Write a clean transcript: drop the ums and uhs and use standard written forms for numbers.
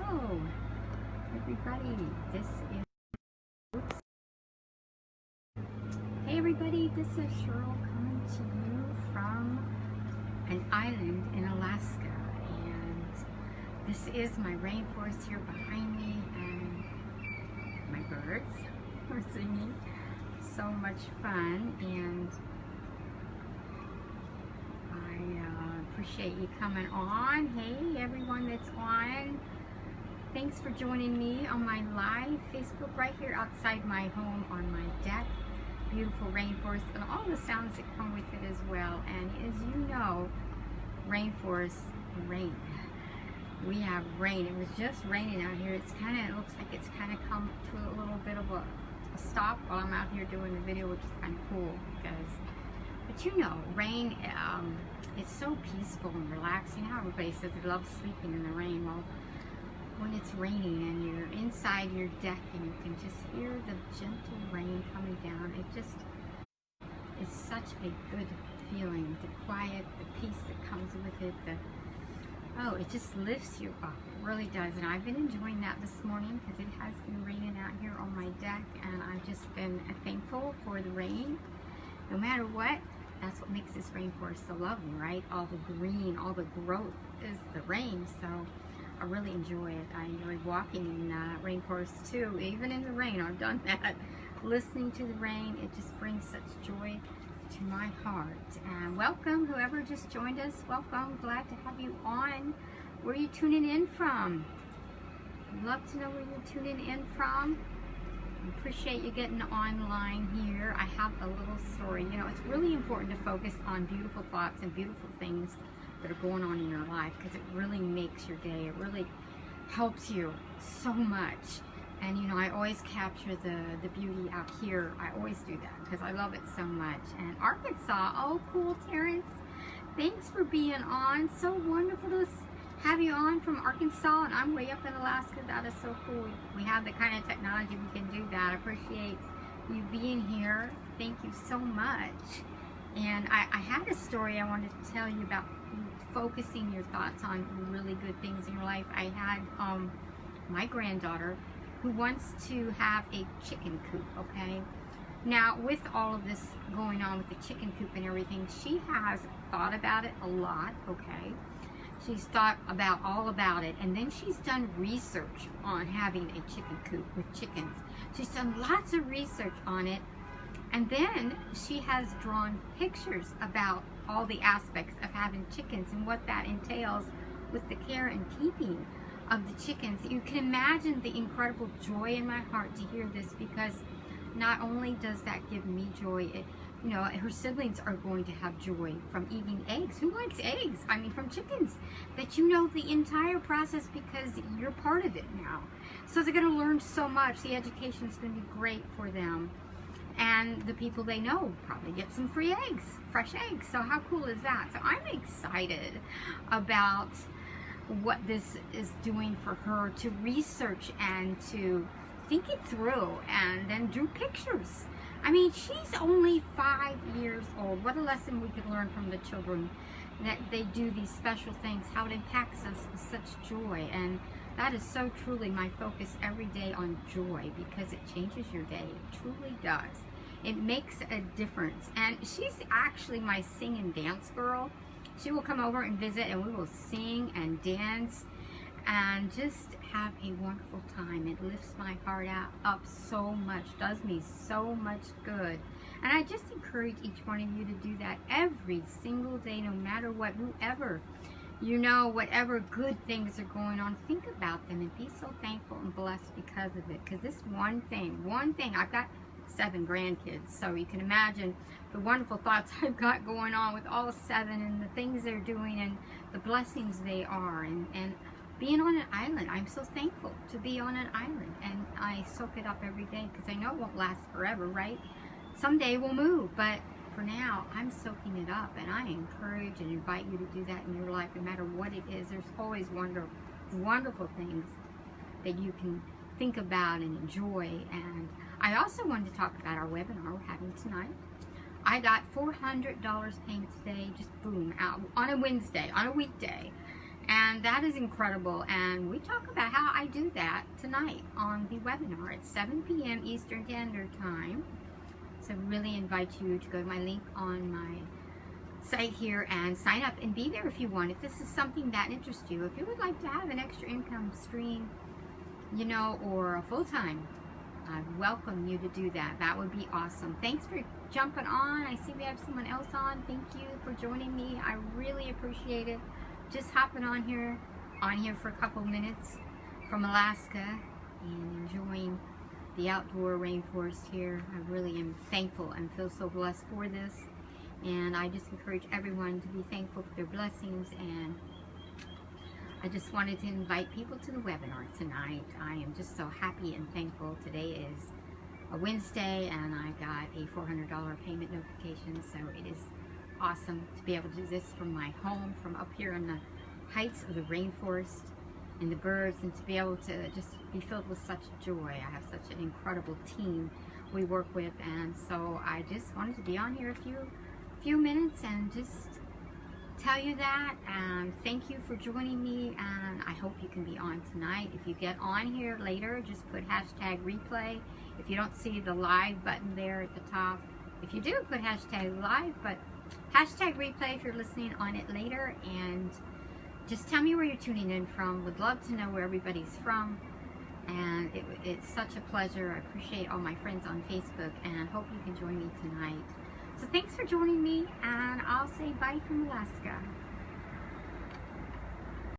Hello, everybody. Hey, everybody. This is Cheryl coming to you from an island in Alaska, and this is my rainforest here behind me, and my birds are singing. So much fun, and I appreciate you coming on. Hey, everyone that's on. Thanks for joining me on my live Facebook right here outside my home on my deck. Beautiful rainforest and all the sounds that come with it as well. And as you know, rainforest, rain. We have rain. It was just raining out here. It looks like it's kind of come to a little bit of a stop while I'm out here doing the video, which is kind of cool but you know, rain, it's so peaceful and relaxing. How everybody says they love sleeping in the rain. Well, when it's raining and you're inside your deck and you can just hear the gentle rain coming down, it's such a good feeling. The quiet, the peace that comes with it, it just lifts you up. It really does. And I've been enjoying that this morning because it has been raining out here on my deck, and I've just been thankful for the rain. No matter what, that's what makes this rainforest so lovely, right? All the green, all the growth is the rain. So I really enjoy it. I enjoy walking in rainforest too, even in the rain. I've done that. Listening to the rain, it just brings such joy to my heart. And welcome, whoever just joined us. Welcome. Glad to have you on. Where are you tuning in from? I'd love to know where you're tuning in from. Appreciate you getting online here. I have a little story. You know, it's really important to focus on beautiful thoughts and beautiful things that are going on in your life, because it really makes your day. It really helps you so much. And you know, I always capture the beauty out here. I always do that because I love it so much. And Arkansas, oh cool, Terrence, thanks for being on. So wonderful to have you on from Arkansas, and I'm way up in Alaska. That is so cool. We have the kind of technology we can do that. I appreciate you being here. Thank you so much. And I had a story I wanted to tell you about focusing your thoughts on really good things in your life. I had my granddaughter who wants to have a chicken coop, okay? Now, with all of this going on with the chicken coop and everything, she has thought about it a lot, okay? She's thought about all about it, and then she's done research on having a chicken coop with chickens. She's done lots of research on it, and then she has drawn pictures about all the aspects of having chickens and what that entails with the care and keeping of the chickens. You can imagine the incredible joy in my heart to hear this, because not only does that give me joy, you know, her siblings are going to have joy from eating eggs. Who likes eggs? I mean, from chickens. That you know the entire process because you're part of it now. So they're going to learn so much. The education is going to be great for them. And the people they know probably get some free eggs, fresh eggs. So how cool is that? So I'm excited about what this is doing for her, to research and to think it through and then do pictures. I mean, she's only 5 years old. What a lesson we could learn from the children, that they do these special things, how it impacts us with such joy. And that is so truly my focus every day, on joy, because it changes your day. It truly does. It makes a difference. And she's actually my sing and dance girl. She will come over and visit, and we will sing and dance and just have a wonderful time. It lifts my heart up so much, does me so much good. And I just encourage each one of you to do that every single day, no matter what, whoever, you know, whatever good things are going on, think about them and be so thankful and blessed because of it. Because this one thing, I've got 7 grandkids, so you can imagine the wonderful thoughts I've got going on with all 7, and the things they're doing and the blessings they are, and being on an island. I'm so thankful to be on an island, and I soak it up every day because I know it won't last forever, right? Someday we'll move, but for now I'm soaking it up, and I encourage and invite you to do that in your life, no matter what it is. There's always wonderful things that you can think about and enjoy. And I also wanted to talk about our webinar we're having tonight. I got $400 payment today, just boom, out on a Wednesday, on a weekday. And that is incredible. And we talk about how I do that tonight on the webinar at 7 p.m. Eastern Standard Time. So I really invite you to go to my link on my site here and sign up and be there if you want. If this is something that interests you, if you would like to have an extra income stream, you know, or a full-time, I welcome you to do that. That would be awesome. Thanks for jumping on. I see we have someone else on. Thank you for joining me. I really appreciate it. Just hopping on here for a couple minutes from Alaska and enjoying the outdoor rainforest here. I really am thankful and feel so blessed for this. And I just encourage everyone to be thankful for their blessings. And I just wanted to invite people to the webinar tonight. I am just so happy and thankful. Today is a Wednesday and I got a $400 payment notification. So it is awesome to be able to do this from my home, from up here in the heights of the rainforest and the birds, and to be able to just be filled with such joy. I have such an incredible team we work with, and so I just wanted to be on here a few minutes and just tell you that. And thank you for joining me, and I hope you can be on tonight. If you get on here later, just put hashtag replay. If you don't see the live button there at the top, if you do, put hashtag live, but hashtag replay if you're listening on it later. And just tell me where you're tuning in from. Would love to know where everybody's from. And it's such a pleasure. I appreciate all my friends on Facebook, and hope you can join me tonight. So thanks for joining me, and I'll say bye from Alaska.